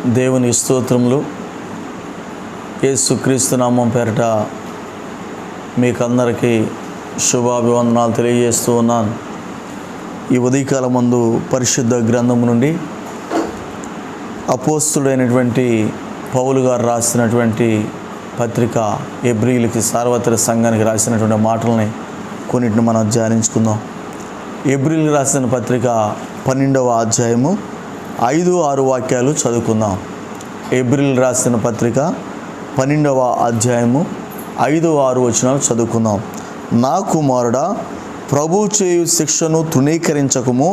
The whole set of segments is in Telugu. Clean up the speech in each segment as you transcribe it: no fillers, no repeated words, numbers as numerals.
దేవుని స్తోత్రములు. యేసుక్రీస్తు నామం పేరట మీకందరికీ శుభాభివందనాలు తెలియజేస్తూ ఉన్నాను. ఈ ఉదయకాలం మందు పరిశుద్ధ గ్రంథము నుండి అపోస్తుడైనటువంటి పౌలు గారు రాసినటువంటి పత్రిక హెబ్రీయులకి సార్వత్రిక సంఘానికి రాసినటువంటి మాటలని కొన్నిటిని మనం ధ్యానించుకుందాం. హెబ్రీయులకు రాసిన పత్రిక 12వ అధ్యాయము 5-6 వాక్యాలు చదువుకుందాం. హెబ్రీయులకు రాసిన పత్రిక 12వ అధ్యాయము 5-6 వచనాలు చదువుకుందాం. నా కుమారుడా, ప్రభు చేయు శిక్షను తృణీకరించకము,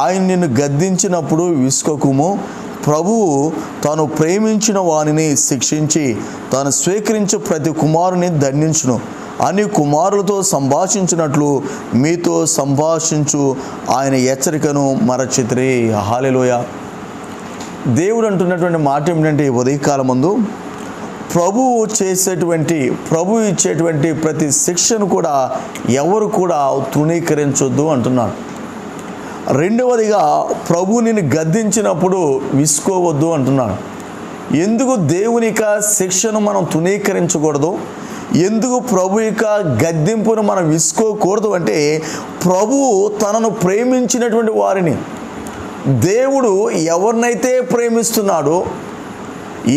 ఆయన నిన్ను గద్దించినప్పుడు విసుకకుము. ప్రభువు తాను ప్రేమించిన వానిని శిక్షించి తాను స్వీకరించే ప్రతి కుమారుని దండించును అని కుమారులతో సంభాషించినట్లు మీతో సంభాషించు ఆయన హెచ్చరికను మరచితిరి. హల్లెలూయా. దేవుడు అంటున్నటువంటి మాట ఏమిటంటే, ఉదయకాలం ముందు ప్రభువు ఇచ్చేటువంటి ప్రతి శిక్షను కూడా ఎవరు కూడా తృణీకరించొద్దు అంటున్నాడు. రెండవదిగా, ప్రభు నిన్ను గద్దించినప్పుడు విసుకోవద్దు అంటున్నాడు. ఎందుకు దేవుని యొక్క శిక్షను మనం తృణీకరించకూడదు, ఎందుకు ప్రభు యొక్క గద్దింపును మనం విసుకోకూడదు అంటే, ప్రభువు తనను ప్రేమించినటువంటి వారిని, దేవుడు ఎవరినైతే ప్రేమిస్తున్నాడో,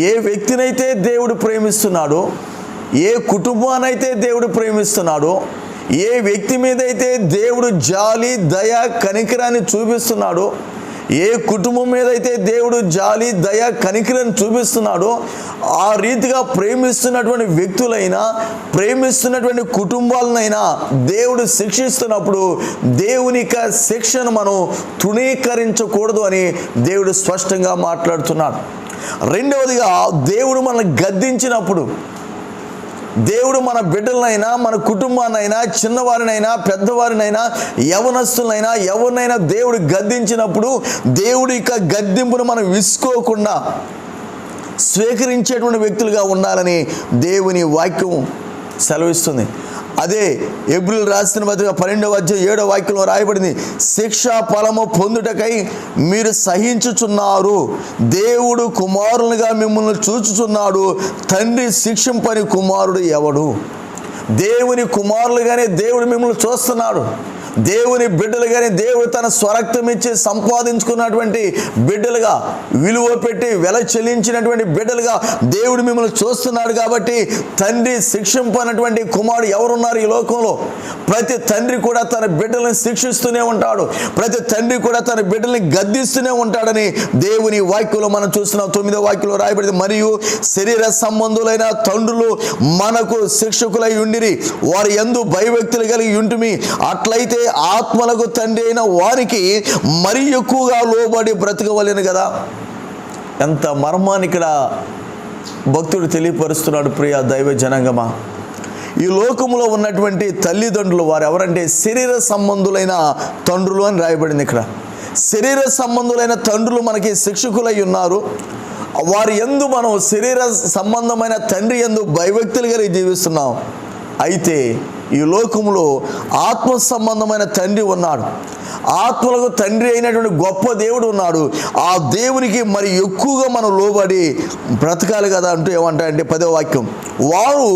ఏ వ్యక్తినైతే దేవుడు ప్రేమిస్తున్నాడో, ఏ కుటుంబానైతే దేవుడు ప్రేమిస్తున్నాడో, ఏ వ్యక్తి మీద అయితే దేవుడు జాలి దయ కనికరాన్ని చూపిస్తున్నాడో, ఏ కుటుంబం మీద అయితే దేవుడు జాలి దయ కనికరాన్ని చూపిస్తున్నాడో, ఆ రీతిగా ప్రేమిస్తున్నటువంటి వ్యక్తులైనా ప్రేమిస్తున్నటువంటి కుటుంబాలనైనా దేవుడు శిక్షిస్తున్నప్పుడు దేవుని యొక్క శిక్షను మనం తృణీకరించకూడదు అని దేవుడు స్పష్టంగా మాట్లాడుతున్నాడు. రెండవదిగా, దేవుడు మనల్ని గద్దించినప్పుడు, దేవుడు మన బిడ్డలనైనా మన కుటుంబాన్నైనా చిన్నవారినైనా పెద్దవారినైనా యవనస్తులైనా ఎవరినైనా దేవుడు గద్దించినప్పుడు దేవుడి యొక్క గద్దింపును మనం విసుకోకుండా స్వీకరించేటువంటి వ్యక్తులుగా ఉండాలని దేవుని వాక్యం సెలవిస్తుంది. అదే హెబ్రీయులకు రాసిన పత్రిక 12వ అధ్యాయం 7వ వాక్యంలో రాయబడింది, శిక్షా ఫలము పొందుటకై మీరు సహించుచున్నారు, దేవుడు కుమారులుగా మిమ్మల్ని చూచుచున్నాడు, తండ్రి శిక్షింపని కుమారుడు ఎవడు? దేవుని కుమారులుగానే దేవుడు మిమ్మల్ని చూస్తున్నాడు. దేవుని బిడ్డలుగానే దేవుడు తన స్వరక్తం ఇచ్చి సంపాదించుకున్నటువంటి బిడ్డలుగా, విలువ పెట్టి వెల చెల్లించినటువంటి బిడ్డలుగా దేవుడు మిమ్మల్ని చూస్తున్నాడు. కాబట్టి తండ్రి శిక్షింపనటువంటి కుమారుడు ఎవరున్నారు ఈ లోకంలో? ప్రతి తండ్రి కూడా తన బిడ్డలను శిక్షిస్తూనే ఉంటాడు, ప్రతి తండ్రి కూడా తన బిడ్డల్ని గద్దిస్తూనే ఉంటాడని దేవుని వాక్యంలో మనం చూస్తున్నాం. 9వ వాక్యంలో రాయబడింది, మరియు శరీర సంబంధులైన తండ్రులు మనకు శిక్షకులై ఉండిరి, వారి యందు భయభక్తులు కలిగి ఉంటుమి, అట్లయితే ఆత్మలకు తండ్రి అయిన వారికి మరి ఎక్కువగా లోబడి బ్రతకవలెను కదా. ఎంత మర్మాన్ని ఇక్కడ భక్తుడు తెలియపరుస్తున్నాడు. ప్రియ దైవ జనాంగమా, ఈ లోకంలో ఉన్నటువంటి తల్లిదండ్రులు వారు ఎవరంటే శరీర సంబంధులైన తండ్రులు అని రాయబడింది. ఇక్కడ శరీర సంబంధులైన తండ్రులు మనకి శిక్షకులై ఉన్నారు. వారి యందు మనం శరీర సంబంధమైన తండ్రి యందు భయభక్తులు కలిగి జీవిస్తున్నాం. అయితే ఈ లోకంలో ఆత్మ సంబంధమైన తండ్రి ఉన్నాడు, ఆత్మలకు తండ్రి అయినటువంటి గొప్ప దేవుడు ఉన్నాడు. ఆ దేవునికి మరి ఎక్కువగా మనం లోబడి బ్రతకాలి కదా అంటూ ఏమంటారంటే 10వ వాక్యం, వారు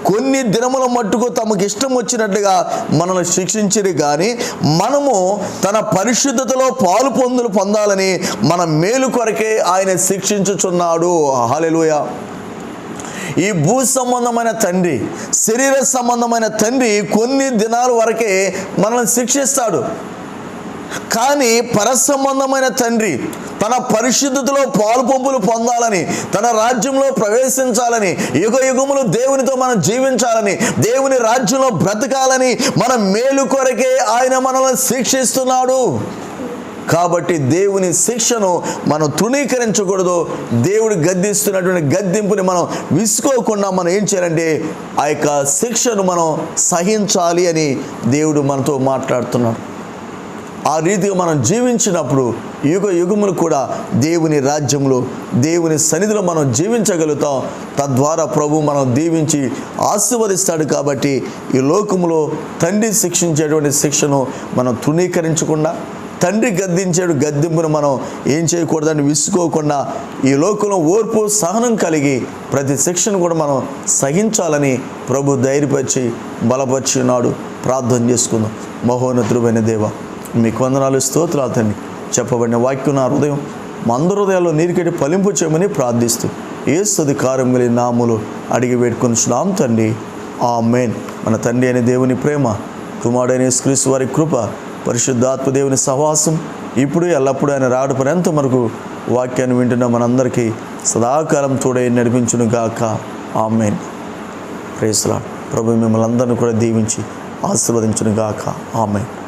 కొన్ని దినముల మట్టుకు తమకు ఇష్టం వచ్చినట్లుగా మనల్ని శిక్షించిరి, కానీ మనము తన పరిశుద్ధతలో పాలు పొందాలని మన మేలు కొరకే ఆయన శిక్షించుచున్నాడు. హల్లెలూయా. ఈ భూ సంబంధమైన తండ్రి, శరీర సంబంధమైన తండ్రి కొన్ని దినాల వరకే మనల్ని శిక్షిస్తాడు. కానీ పరసంబంధమైన తండ్రి తన పరిశుద్ధతలో పాలుపొంపులు పొందాలని, తన రాజ్యంలో ప్రవేశించాలని, యుగ యుగములు దేవునితో మనం జీవించాలని, దేవుని రాజ్యంలో బ్రతకాలని మన మేలు కొరకే ఆయన మనల్ని శిక్షిస్తున్నాడు. కాబట్టి దేవుని శిక్షను మనం తృణీకరించకూడదు. దేవుడు గద్దిస్తున్నటువంటి గద్దింపుని మనం విసుకోకుండా మనం ఏం చేయాలంటే ఆ యొక్క శిక్షను మనం సహించాలి అని దేవుడు మనతో మాట్లాడుతున్నాడు. ఆ రీతిగా మనం జీవించినప్పుడు యుగ యుగములు కూడా దేవుని రాజ్యంలో దేవుని సన్నిధిలో మనం జీవించగలుగుతాం. తద్వారా ప్రభు మనం దీవించి ఆశీర్వదిస్తాడు. కాబట్టి ఈ లోకములో తండ్రి శిక్షించేటువంటి శిక్షను మనం తృణీకరించకుండా, తండ్రి గద్దించాడు, గద్దింపును మనం ఏం చేయకూడదని విసుకోకుండా ఈ లోకంలో ఓర్పు సహనం కలిగి ప్రతి శిక్షను కూడా మనం సహించాలని ప్రభు ధైర్యపరిచి బలపరిచి ఉన్నాడు. ప్రార్థన చేసుకుందాం. మహోన్నతుడైన దేవ, మీకు వందనాలు, స్తోత్రాలు తండ్రి. చెప్పబడిన వాక్యం నా హృదయం మా అందరి హృదయాల్లో నీరుకెట్టి ఫలింపు చేయమని ప్రార్థిస్తూ యేసు కార్యం కలిగిన నామములో అడిగి వేడుకొనుచున్నాం తండ్రి. ఆమేన్. మన తండ్రి అయిన దేవుని ప్రేమ, కుమారుడైన యేసుక్రీస్తు వారి కృప, పరిశుద్ధాత్మ దేవుని సహవాసం ఇప్పుడు ఎల్లప్పుడూ ఆయన రాడు పర్యంత మనకు వాక్యాన్ని వింటున్న మనందరికీ సదాకాలం తోడై నడిపించును గాక. ఆమేన్. Praise the Lord. ప్రభు మిమ్మల్ని అందరినీ కూడా దీవించి ఆశీర్వదించును గాక. ఆమేన్.